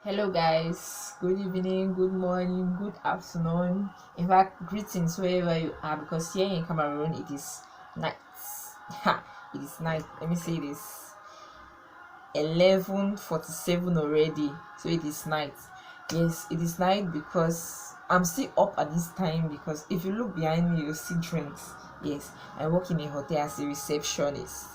Hello, guys. Good evening, good morning, good afternoon. In fact, greetings wherever you are, because here in Cameroon it is night. It is night. Let me say this: 11:47 already. So it is night. Yes, it is night because I'm still up at this time. Because if you look behind me, you see drinks. Yes, I work in a hotel as a receptionist.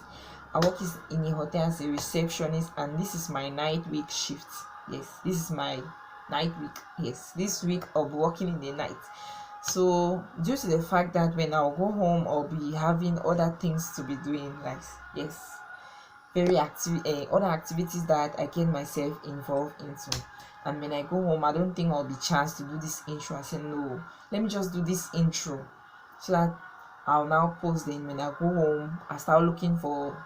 And this is my night week shift. Yes, this is my night week. Yes, this week I'll be working in the night. So due to the fact that when I'll go home, I'll be having other things to be doing, like, yes, very active other activities that I get myself involved into. And when I go home, I don't think I'll be chance to do this intro. I said, no, let me just do this intro so that I'll now post them. When I go home, I start looking for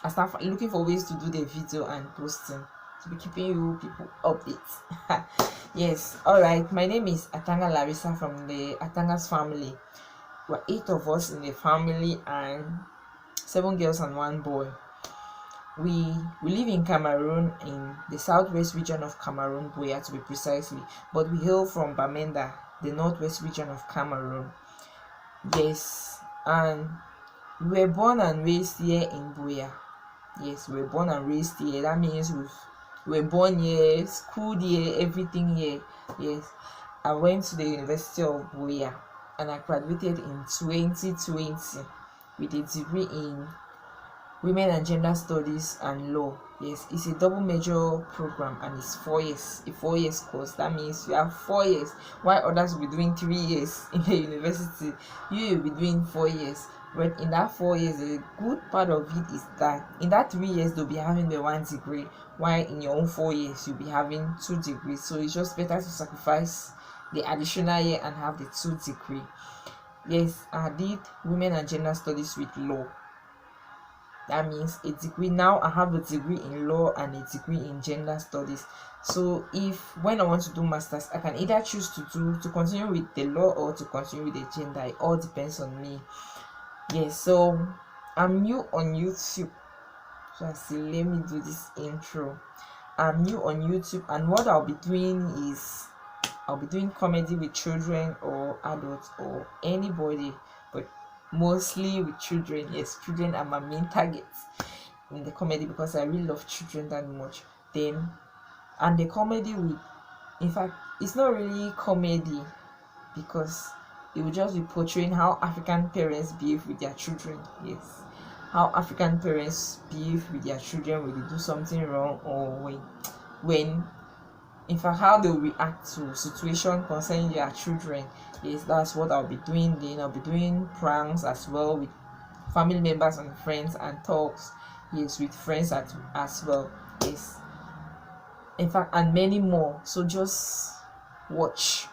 ways to do the video and posting, to be keeping you people updates. Yes, all right. My name is Atanga Larissa from the Atanga's family. We're 8 of us in the family and 7 girls and 1 boy. We live in Cameroon, in the southwest region of Cameroon, Buea to be precisely, but we hail from Bamenda, the northwest region of Cameroon. Yes, and we were born and raised here in Buea. Yes, we were born and raised here. That means we were born here, schooled here, everything here. Yes, I went to the University of Buea and I graduated in 2020 with a degree in Women and Gender Studies and Law. Yes, it's a double major program and it's 4 years, a 4 years course. That means you have 4 years, while others will be doing 3 years in the university. You will be doing 4 years. But in that 4 years, the good part of it is that in that 3 years they'll be having the 1 degree, while in your own 4 years you'll be having 2 degrees. So it's just better to sacrifice the additional year and have the 2 degree. Yes, I did Women and Gender Studies with Law. That means a degree. Now I have a degree in law and a degree in gender studies. So if when I want to do masters, I can either choose to continue with the law or to continue with the gender. It all depends on me. Yes, so I'm new on YouTube. So I say, let me do this intro. I'm new on YouTube, and what I'll be doing is I'll be doing comedy with children or adults or anybody, but mostly with children. Yes, children are my main targets in the comedy because I really love children that much. Then, and the comedy with, in fact, it's not really comedy because it will just be portraying how African parents behave with their children. Yes, how African parents behave with their children when they do something wrong, or when in fact how they react to situation concerning their children. Yes, that's what I'll be doing. Then I'll be doing pranks as well with family members and friends, and talks, yes, with friends as well. Yes, in fact, and many more. So just watch,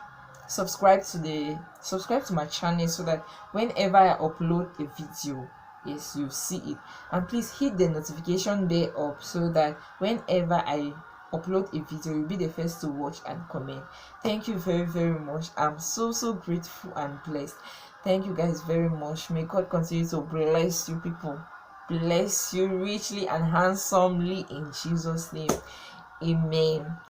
subscribe to my channel so that whenever I upload a video, yes, you see it. And please hit the notification bell up so that whenever I upload a video, you'll be the first to watch and comment. Thank you very, very much. I'm so grateful and blessed. Thank you guys very much. May God continue to bless you people, bless you richly and handsomely in Jesus' name. Amen.